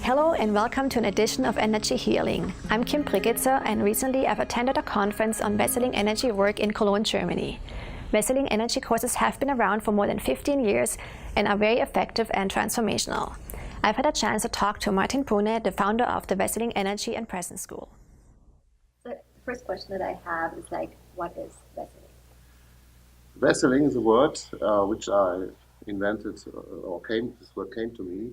Hello and welcome to an edition of Energy Healing. I'm Kim Brigitzer and recently I've attended a conference on Wesseling energy work in Cologne, Germany. Wesseling energy courses have been around for more than 15 years and are very effective and transformational. I've had a chance to talk to Martin Brune, the founder of the Wesseling Energy and Presence School. So the first question that I have is what is Wesseling? Wesseling is a word which I invented, this word came to me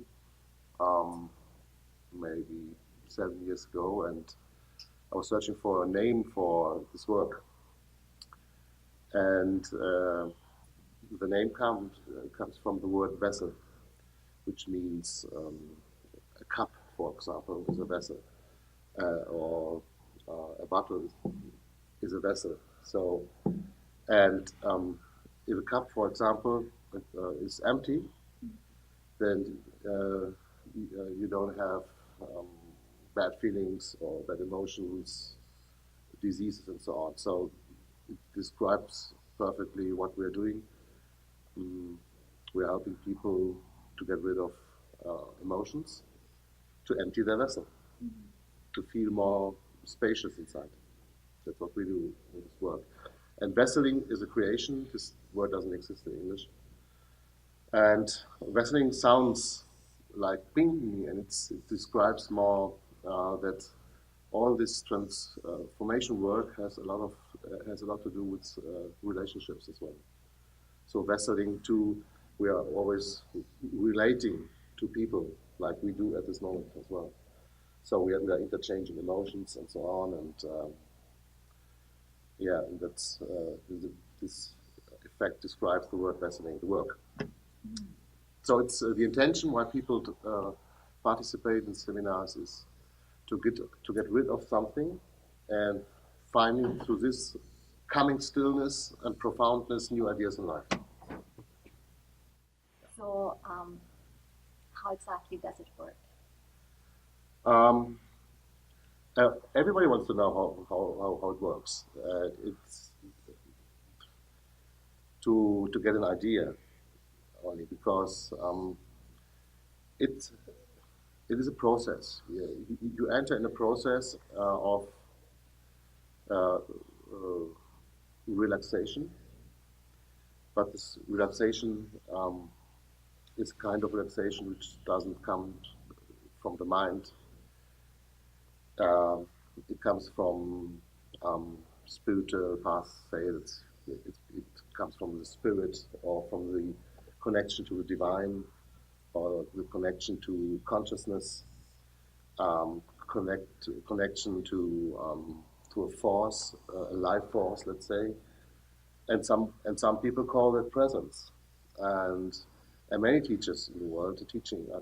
maybe 7 years ago, and I was searching for a name for this work. And the name comes from the word vessel, which means a cup, for example, is a vessel, or a bottle is a vessel. So, and if a cup, for example, is empty, then you don't have bad feelings or bad emotions, diseases, and so on. So it describes perfectly what we're doing. We're helping people to get rid of emotions, to empty their vessel, to feel more spacious inside. That's what we do in this work. And vesseling is a creation. This word doesn't exist in English. And vesseling sounds like ping, and it describes more that all this transformation work has a lot to do with relationships as well. So vesseling too, we are always relating to people like we do at this moment as well. So we are interchanging emotions and so on, and and that's this effect describes the word vesseling, the work. So it's the intention why people participate in seminars is to get rid of something and finding through this coming stillness and profoundness new ideas in life. So how exactly does it work? Everybody wants to know how it works. It's to get an idea only, because it is a process. You enter in a process of relaxation, but this relaxation is a kind of relaxation which doesn't come from the mind. It comes from spiritual paths, say it comes from the spirit or from the connection to the divine or the connection to consciousness, connection to a force, a life force, let's say, and some people call it presence, and many teachers in the world are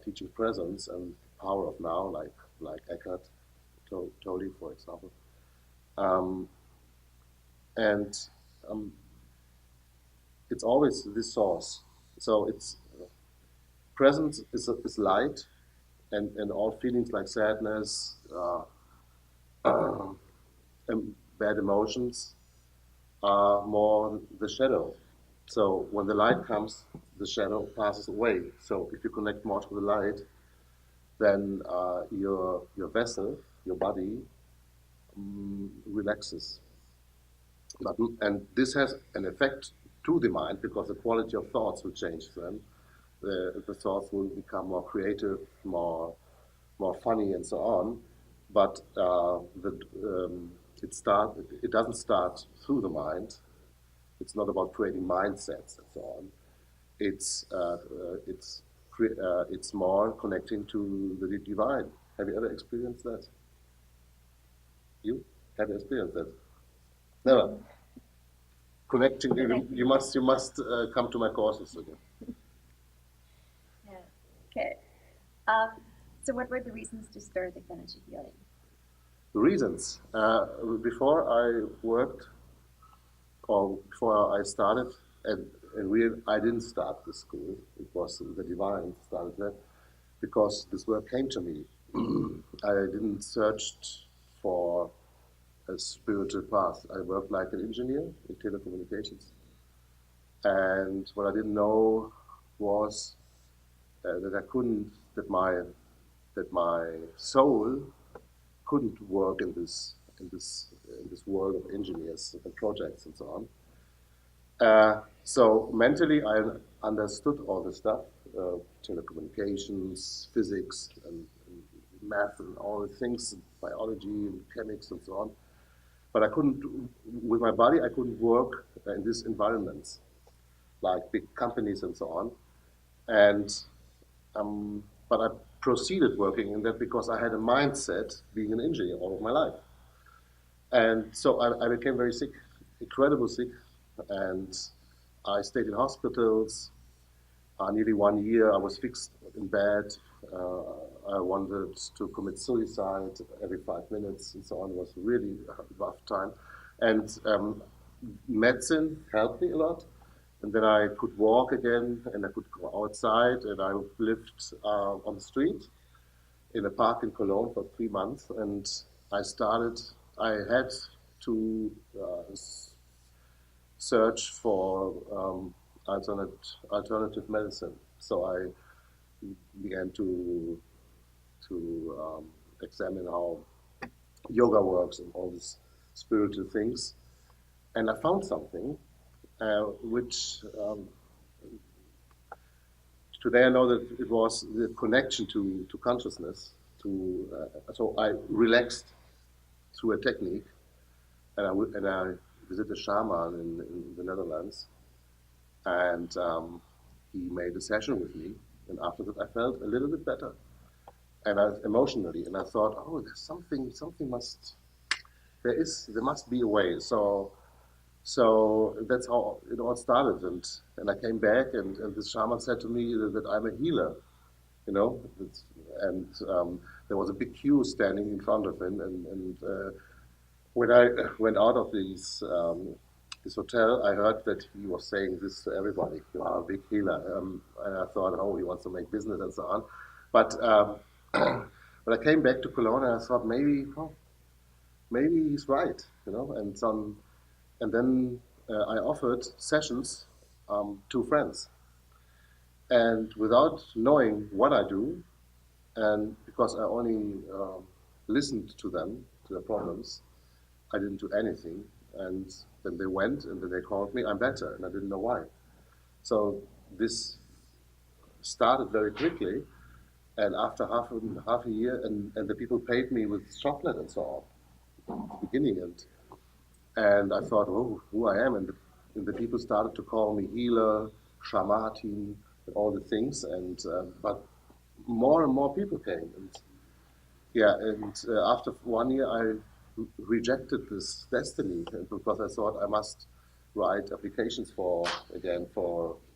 teaching presence and power of now, like Eckhart Tolle, for example, it's always this source. So it's presence is light, and all feelings like sadness and bad emotions are more the shadow. So when the light comes, the shadow passes away. So if you connect more to the light, then your vessel, your body, relaxes. And this has an effect to the mind, because the quality of thoughts will change then. The thoughts will become more creative, more funny, and so on. But it doesn't start through the mind. It's not about creating mindsets and so on. It's more connecting to the divine. Have you ever experienced that? You have experienced that? Never. Connecting. You must come to my courses again. Yeah. Okay. So what were the reasons to start with energy healing? The reasons. Before I started, I didn't start the school. It was the divine started that, because this work came to me. I didn't search for a spiritual path. I worked like an engineer in telecommunications, and what I didn't know was that that my soul couldn't work in this world of engineers and projects and so on. So mentally, I understood all this stuff, telecommunications, physics, and math, and all the things, biology and chemics and so on. But I couldn't, with my body, I couldn't work in these environments, like big companies and so on. And but I proceeded working in that because I had a mindset being an engineer all of my life. And so I became very sick, incredibly sick, and I stayed in hospitals. Nearly 1 year, I was fixed in bed. I wanted to commit suicide every 5 minutes and so on. It was really a rough time. And medicine helped me a lot. And then I could walk again, and I could go outside, and I lived on the street in a park in Cologne for 3 months. And I had to search for alternative medicine. So I began to examine how yoga works and all these spiritual things, and I found something which today I know that it was the connection to consciousness. So I relaxed through a technique, and I visited a shaman in the Netherlands, and he made a session with me, and after that I felt a little bit better, and emotionally, and I thought, oh, there's something there must be a way. So that's how it all started, and I came back, and this shaman said to me that I'm a healer, you know, and there was a big queue standing in front of him, and when I went out of this hotel, I heard that he was saying this to everybody. You are a big healer, and I thought, oh, he wants to make business and so on. But when I came back to Cologne, I thought maybe he's right, you know. And then I offered sessions to friends, and without knowing what I do, and because I only listened to them, to their problems, I didn't do anything. And then they went, and then they called me, I'm better, and I didn't know why. So this started very quickly, and after half a year, and the people paid me with chocolate and so on at the beginning, and I thought, oh, who I am, and the people started to call me healer, shamatin, and all the things, and but more and more people came, and after 1 year, I rejected this destiny because I thought I must write applications for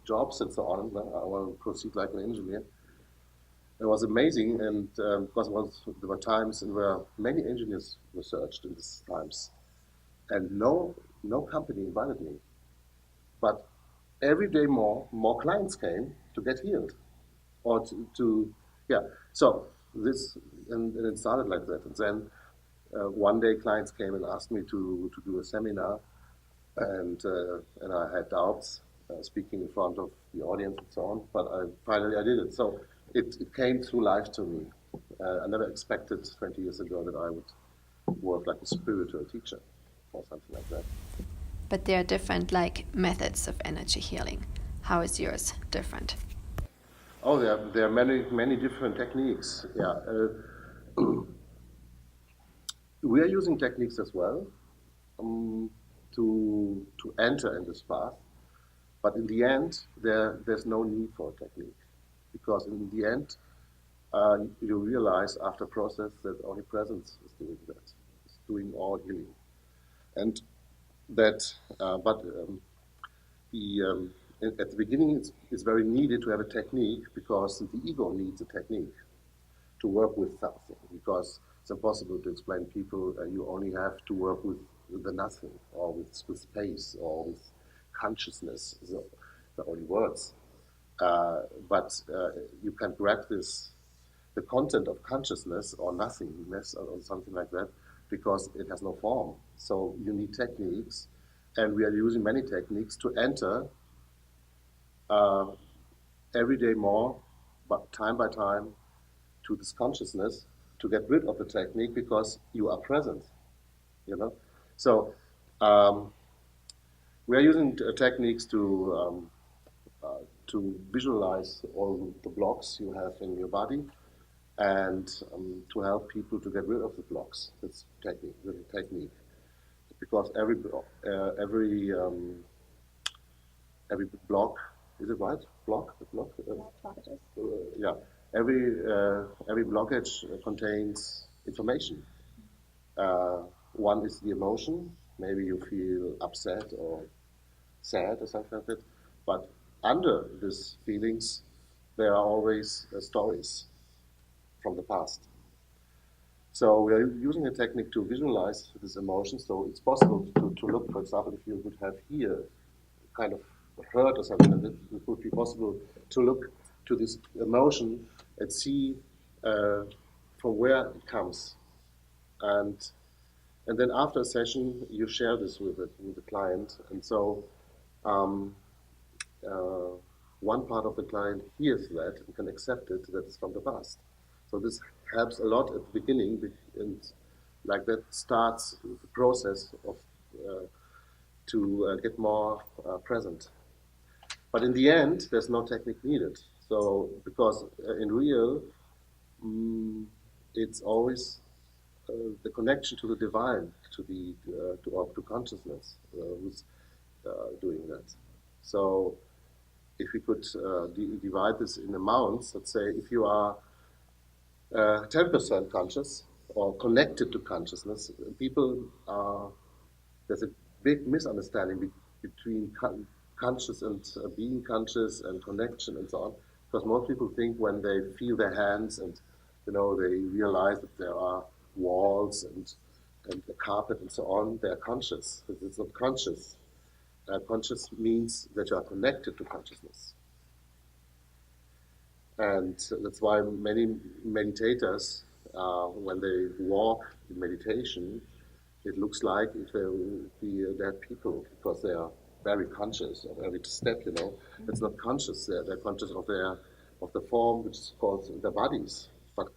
jobs and so on. I want to proceed like an engineer. It was amazing, and because there were times where many engineers were searched in these times, and no company invited me. But every day more clients came to get healed, or to yeah. So this and it started like that, and then. One day, clients came and asked me to do a seminar, and I had doubts speaking in front of the audience and so on. But finally I did it. So it came through life to me. I never expected 20 years ago that I would work like a spiritual teacher or something like that. But there are different methods of energy healing. How is yours different? Oh, there are many different techniques. Yeah. We are using techniques as well to enter in this path, but in the end, there's no need for a technique, because in the end, you realize after process that only presence is doing that, is doing all healing, and that. At the beginning, it's very needed to have a technique because the ego needs a technique to work with something, because it's impossible to explain people. You only have to work with the nothing, or with space, or with consciousness. The only words. But you can grab the content of consciousness or nothingness or something like that, because it has no form. So you need techniques, and we are using many techniques to enter every day more, but time by time, to this consciousness to get rid of the technique because you are present, you know. So we are using techniques to visualize all the blocks you have in your body and to help people to get rid of the blocks. That's technique, the technique. Because every block, is it right? Block, the block. Blockages. Yeah, every blockage contains information. One is the emotion. Maybe you feel upset or sad or something like that. But under these feelings, there are always stories from the past. So we are using a technique to visualize this emotion. So it's possible to look, for example, if you would have here kind of hurt or something, it would be possible to look to this emotion and see from where it comes. And then after a session, you share this with the client. And so one part of the client hears that and can accept it, that it's from the past. So this helps a lot at the beginning, and like that starts the process of to get more present. But in the end, there's no technique needed. So because in real, it's always the connection to the divine, to consciousness, who's doing that. So if we could divide this in amounts, let's say if you are 10% conscious or connected to consciousness, people there's a big misunderstanding between conscious and being conscious and connection and so on. Because most people think when they feel their hands and they realize that there are walls and a carpet and so on, they are conscious. It's not conscious. Conscious means that you are connected to consciousness. And that's why many meditators, when they walk in meditation, it looks like if they will be dead people because they are very conscious of every step. It's not conscious. They're conscious of the form, which is called their bodies. But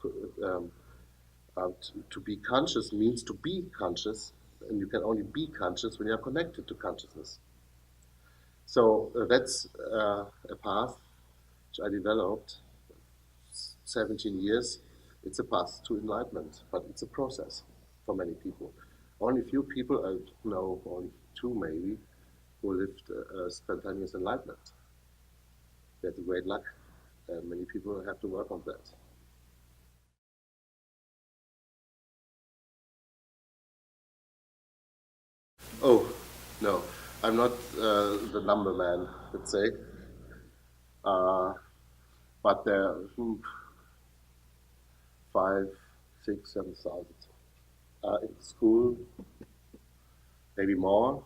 to be conscious means to be conscious, and you can only be conscious when you are connected to consciousness. So that's a path which I developed 17 years. It's a path to enlightenment, but it's a process for many people. Only few people, I know, only two maybe, who lived spontaneous enlightenment. They had great luck, and many people have to work on that. Oh, no, I'm not the number man, let's say. But there are 5, 6, 7,000 in school, maybe more.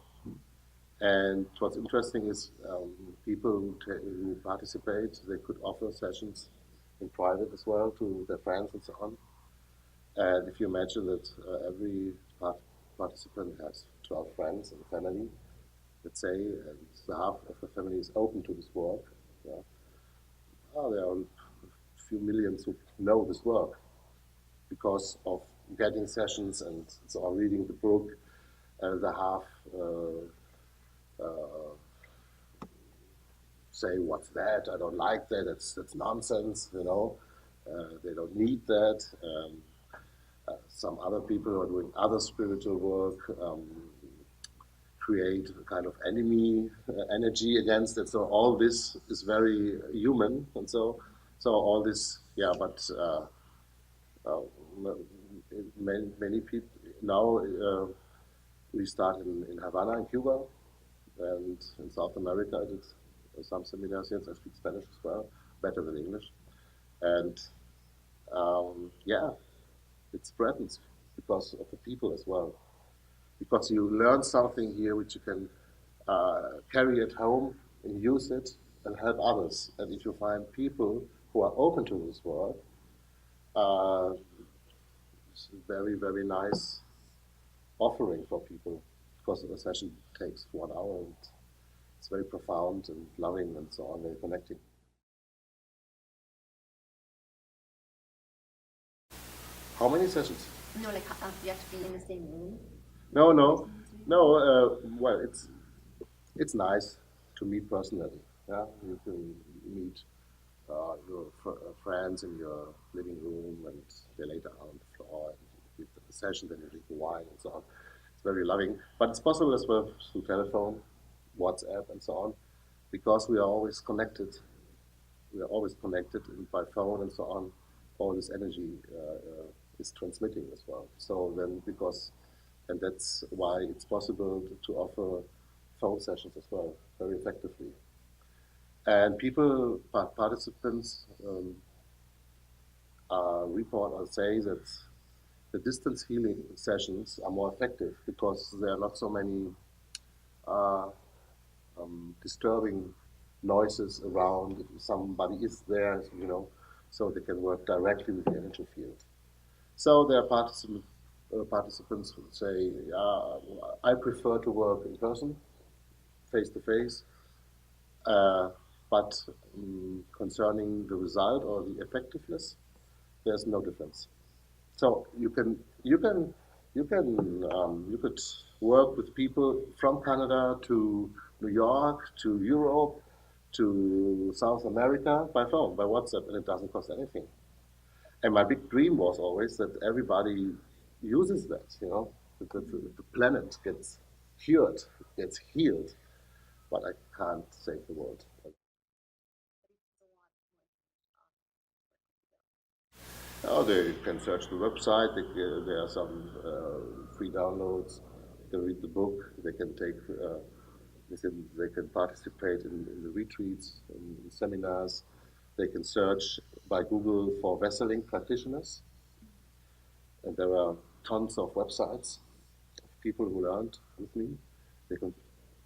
And what's interesting is people who participate, they could offer sessions in private as well to their friends and so on. And if you imagine that every participant has 12 friends and family, let's say, and half of the family is open to this work, yeah. There are a few millions who know this work because of getting sessions and so on, reading the book, the half say, what's that? I don't like that. That's nonsense. They don't need that. Some other people who are doing other spiritual work create a kind of energy against it. So all this is very human, and so all this, yeah. But many people now. We start in Havana, in Cuba, and in South America. I did some seminars here. I speak Spanish as well, better than English. And yeah, it spreads because of the people as well. Because you learn something here which you can carry at home and use it and help others. And if you find people who are open to this work, it's a very, very nice offering for people, because the session takes 1 hour and it's very profound and loving and so on, very connecting. How many sessions? No, like you have to be in the same room. No. Well, it's nice to meet personally. Yeah, you can meet your friends in your living room, and they lay down on the floor and you give them a session, then you drink wine and so on. It's very loving, but it's possible as well through telephone, WhatsApp, and so on, because we are always connected. We are always connected by phone and so on. All this energy is transmitting as well. So then, and that's why it's possible to offer phone sessions as well, very effectively. And people, participants, report or say that the distance healing sessions are more effective because there are not so many disturbing noises around. If somebody is there, so they can work directly with the energy field. So there are participants who say, I prefer to work in person, face to face, but concerning the result or the effectiveness, there's no difference. So you could work with people from Canada to New York to Europe to South America by phone, by WhatsApp, and it doesn't cost anything. And my big dream was always that everybody uses that, that the planet gets cured, gets healed, but I can't save the world. Oh, they can search the website. There are some free downloads. They can read the book. They can participate in the retreats, in seminars. They can search by Google for Wesseling practitioners, and there are tons of websites of people who learned with me. They can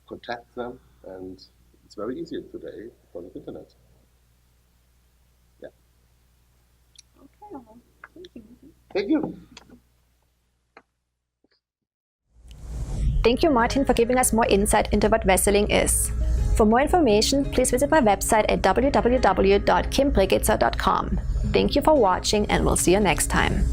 contact them, and it's very easy today because of the internet. Yeah. Okay, well, thank you. Thank you. Thank you, Martin, for giving us more insight into what Wesseling is. For more information, please visit my website at www.kimbrigitzer.com. Thank you for watching, and we'll see you next time.